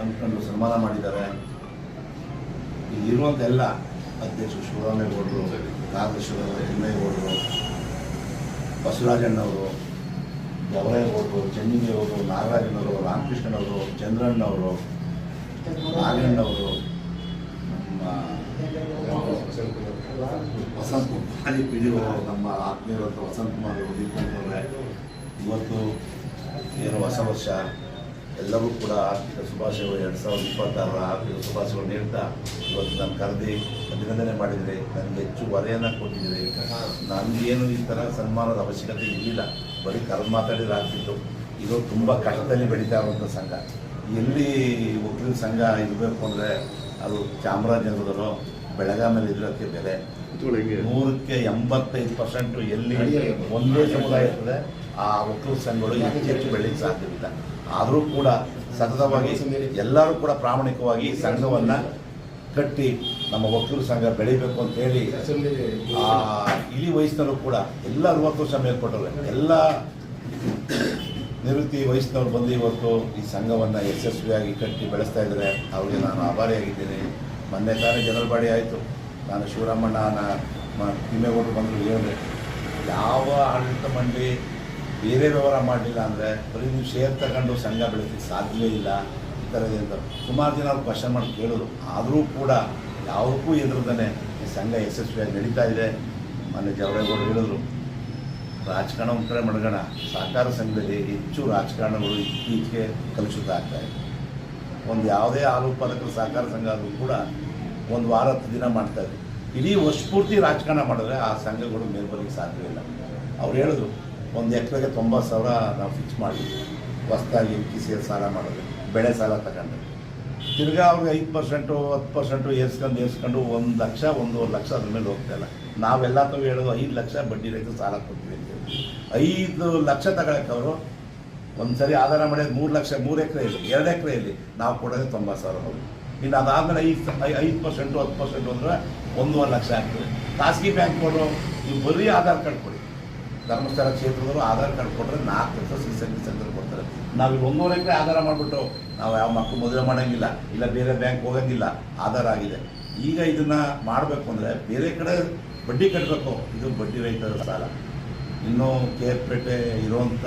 ಅಂದ್ಕೊಂಡು ಸನ್ಮಾನ ಮಾಡಿದ್ದಾರೆ. ಇಲ್ಲಿರುವಂಥ ಎಲ್ಲ ಅಧ್ಯಕ್ಷರು ಶಿವರಾಮೇಗೌಡರು, ಕಾರ್ಯದರ್ಶಿಗಳು ಎಮ್ಮೇಗೌಡರು, ಬಸವರಾಜಣ್ಣವರು, ಗವರೇಗೌಡರು, ಚೆನ್ನಿಗೇಗೌಡರು, ನಾಗರಾಜನವರು, ರಾಮಕೃಷ್ಣನವರು, ಚಂದ್ರಣ್ಣವರು, ನಾಗಣ್ಣವರು, ವಸಂತ ಕುಮಾರ್ ಪಿ ಡಿ ನಮ್ಮ ಆತ್ಮೀಯರಂತ ವಸಂತ ಕುಮಾರ್ ಅವರು ದೀಪಂತವ್ರೆ. ಇವತ್ತು ಏನು ಹೊಸ ವರ್ಷ, ಎಲ್ಲರೂ ಕೂಡ ಆರ್ಥಿಕ ಶುಭಾಶಯಗಳು 2026 ಆರ್ಥಿಕ ಶುಭಾಶಯಗಳು ನೀಡ್ತಾ ಇವತ್ತು ನಾನು ಕರೆದಿ ಅಭಿನಂದನೆ ಮಾಡಿದರೆ ನನಗೆ ಹೆಚ್ಚು ಹೊರೆಯನ್ನು ಕೊಟ್ಟಿದ್ದೀರಿ. ನನಗೇನು ಈ ಥರ ಸನ್ಮಾನದ ಅವಶ್ಯಕತೆ ಇರಲಿಲ್ಲ, ಬರೀ ಕರೆದು ಮಾತಾಡಿದ್ರೆ ಆಗ್ತಿತ್ತು. ಇದು ತುಂಬ ಕಷ್ಟದಲ್ಲಿ ಬೆಳೀತಾ ಇರುವಂಥ ಸಂಘ. ಎಲ್ಲಿ ಒಕ್ಕಲಿಗ ಸಂಘ ಇರಬೇಕು ಅಂದರೆ ಅದು ಚಾಮರಾಜನಗರದಲ್ಲೋ ಬೆಳಗಾವಿಯಲ್ಲಿ ಇರೋಕ್ಕೆ ಬೆಲೆ 100ಕ್ಕೆ 85% ಎಲ್ಲಿ ಒಂದೇ ಸಮುದಾಯ ಇರ್ತದೆ ಆ ಒಕ್ಕಲಿಗ ಸಂಘಗಳು ಹೆಚ್ಚು ಬೆಳೀಲಿಕ್ಕೆ ಸಾಧ್ಯವಿಲ್ಲ. ಆದರೂ ಕೂಡ ಸತತವಾಗಿ ಎಲ್ಲರೂ ಕೂಡ ಪ್ರಾಮಾಣಿಕವಾಗಿ ಸಂಘವನ್ನು ಕಟ್ಟಿ ನಮ್ಮ ಒಕ್ಕಲಿಗ ಸಂಘ ಬೆಳಿಬೇಕು ಅಂತೇಳಿ ಇಳಿ ವಯಸ್ಸಿನವರು ಕೂಡ ಎಲ್ಲ 60 ವರ್ಷ ಮೇಲ್ಪಟ್ಟವ್ರೆ ಎಲ್ಲ ನಿವೃತ್ತಿ ವಯಸ್ಸಿನವ್ರು ಬಂದು ಇವತ್ತು ಈ ಸಂಘವನ್ನು ಯಶಸ್ವಿಯಾಗಿ ಕಟ್ಟಿ ಬೆಳೆಸ್ತಾ ಇದ್ದಾರೆ. ಅವರಿಗೆ ನಾನು ಆಭಾರಿಯಾಗಿದ್ದೇನೆ. ಮೊನ್ನೆ ತಾನೇ ಜನರಲ್ ಬಾಡಿ ಆಯಿತು, ನಾನು ಶಿವರಾಮಣ್ಣ ತಿಮ್ಮೇಗೌಡರು ಬಂದರು ಹೇಳಿದೆ, ಯಾವ ಆಡಳಿತ ಮಂಡಳಿ ಬೇರೆ ವ್ಯವಹಾರ ಮಾಡಲಿಲ್ಲ ಅಂದರೆ ಬರೀ ನೀವು ಶೇರ್ ತಗೊಂಡು ಸಂಘ ಬೆಳೆಸಲಿಕ್ಕೆ ಸಾಧ್ಯವೇ ಇಲ್ಲ ಈ ಥರದಿಂದ ಸುಮಾರು ಜನ ಅವ್ರು ಕ್ವಶನ್ ಮಾಡಿ ಕೇಳಿದ್ರು. ಆದರೂ ಕೂಡ ಯಾವುದಕ್ಕೂ ಎದುರದೇ ಈ ಸಂಘ ಯಶಸ್ವಿಯಾಗಿ ನಡೀತಾ ಇದೆ. ಮೊನ್ನೆ ಜವರೇಗೌಡರು ಹೇಳಿದ್ರು, ರಾಜಕಾರಣ ಒಂದು ಕಡೆ ಮಡಗೋಣ, ಸಹಕಾರ ಸಂಘದಲ್ಲಿ ಹೆಚ್ಚು ರಾಜಕಾರಣಗಳು ಇತ್ತೀಚೆಗೆ ಕಲುಷಿತ ಆಗ್ತಾಯಿದೆ. ಒಂದು ಯಾವುದೇ ಹಾಲು ಉತ್ಪಾದಕರ ಸಹಕಾರ ಸಂಘ ಆದರೂ ಕೂಡ ಒಂದು ವಾರ 10 ದಿನ ಮಾಡ್ತಾಯಿದೆ. ಇಡೀ ವರ್ಷ ಪೂರ್ತಿ ರಾಜಕಾರಣ ಮಾಡಿದ್ರೆ ಆ ಸಂಘಗಳು ಮೇಲ್ಬರಲಿಕ್ಕೆ ಸಾಧ್ಯವಿಲ್ಲ. ಅವ್ರು ಹೇಳಿದ್ರು, 1 ಎಕರೆಗೆ 90,000 ನಾವು ಫಿಕ್ಸ್ ಮಾಡಿದ್ವಿ. ಹೊಸದಾಗಿ ಕಿಸಿಯಲ್ಲಿ ಸಾಲ ಮಾಡಿದ್ರೆ ಬೆಳೆ ಸಾಲ ತಗೊಂಡ್ರೆ ತಿರ್ಗಾ ಅವ್ರಿಗೆ 5% 10% ಏರ್ಸ್ಕೊಂಡು 1 ಲಕ್ಷ 1.5 ಲಕ್ಷ ಅದ್ರ ಮೇಲೆ ಹೋಗ್ತಾಯಿಲ್ಲ. ನಾವೆಲ್ಲ ತಾವು ಹೇಳೋದು 5 ಲಕ್ಷ ಬಡ್ಡಿ ರೈತ ಸಾಲ ಕೊಡ್ತೀವಿ ಅಂತೇಳಿ 5 ಲಕ್ಷ ತಗೊಳಕ್ಕೆ ಅವರು ಒಂದು ಸರಿ ಆಧಾರ ಮಾಡೋದು 3 ಲಕ್ಷ 3 ಎಕರೆಯಲ್ಲಿ 2 ಎಕರೆಯಲ್ಲಿ ನಾವು ಕೊಡೋದು 90,000 ಹೋಗಿ. ಇನ್ನು ಅದಾದಮೇಲೆ 5% 10% ಅಂದರೆ 1.5 ಲಕ್ಷ ಆಗ್ತದೆ. ಖಾಸಗಿ ಬ್ಯಾಂಕ್ಗಳು ನೀವು ಬರೀ ಆಧಾರ್ ಕಾರ್ಡ್ ಕೊಡಿ, ಧರ್ಮಸ್ಥಳ ಕ್ಷೇತ್ರದವರು ಆಧಾರ್ ಕಾರ್ಡ್ ಕೊಟ್ಟರೆ 4 ಲಕ್ಷ ಸರ್ವಿಸ್ ಸೆಂಟರ್ ಕೊಡ್ತಾರೆ. ನಾವು 1.5 ಎಕರೆ ಆಧಾರ ಮಾಡಿಬಿಟ್ಟು ನಾವು ಯಾವ ಮಕ್ಕಳು ಮದುವೆ ಮಾಡೋಂಗಿಲ್ಲ, ಇಲ್ಲ ಬೇರೆ ಬ್ಯಾಂಕ್ ಹೋಗೋಂಗಿಲ್ಲ, ಆಧಾರ ಆಗಿದೆ. ಈಗ ಇದನ್ನು ಮಾಡಬೇಕು ಅಂದರೆ ಬೇರೆ ಕಡೆ ಬಡ್ಡಿ ಕಟ್ಟಬೇಕು. ಇದು ಬಡ್ಡಿ ರಹಿತ ಸಾಲ. ಇನ್ನೂ ಕೇರ್ಪೇಟೆ ಇರುವಂಥ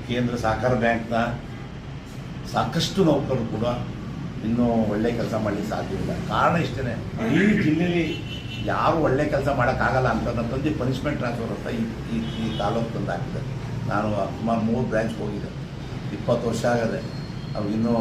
ಕೇಂದ್ರ ಸಹಕಾರ ಬ್ಯಾಂಕ್ನ ಸಾಕಷ್ಟು ನೌಕರರು ಕೂಡ ಇನ್ನೂ ಒಳ್ಳೆ ಕೆಲಸ ಮಾಡಲಿಕ್ಕೆ ಸಾಧ್ಯವಿಲ್ಲ. ಕಾರಣ ಇಷ್ಟೇ, ಈ ಜಿಲ್ಲೆಯಲ್ಲಿ ಯಾರು ಒಳ್ಳೆ ಕೆಲಸ ಮಾಡೋಕ್ಕಾಗಲ್ಲ ಅಂತಂದು ಪನಿಷ್ಮೆಂಟ್ ಟ್ರಾನ್ಸ್ಫರ್ ಅಂತ ಈ ತಾಲೂಕು ತಂದು ಹಾಕಿದೆ. ನಾನು ಸುಮಾರು 3 ಬ್ರ್ಯಾಂಚ್ ಹೋಗಿದ್ದೆ, 20 ವರ್ಷ ಆಗದೆ. ಅವ್ರಿಗಿನ್ನೂ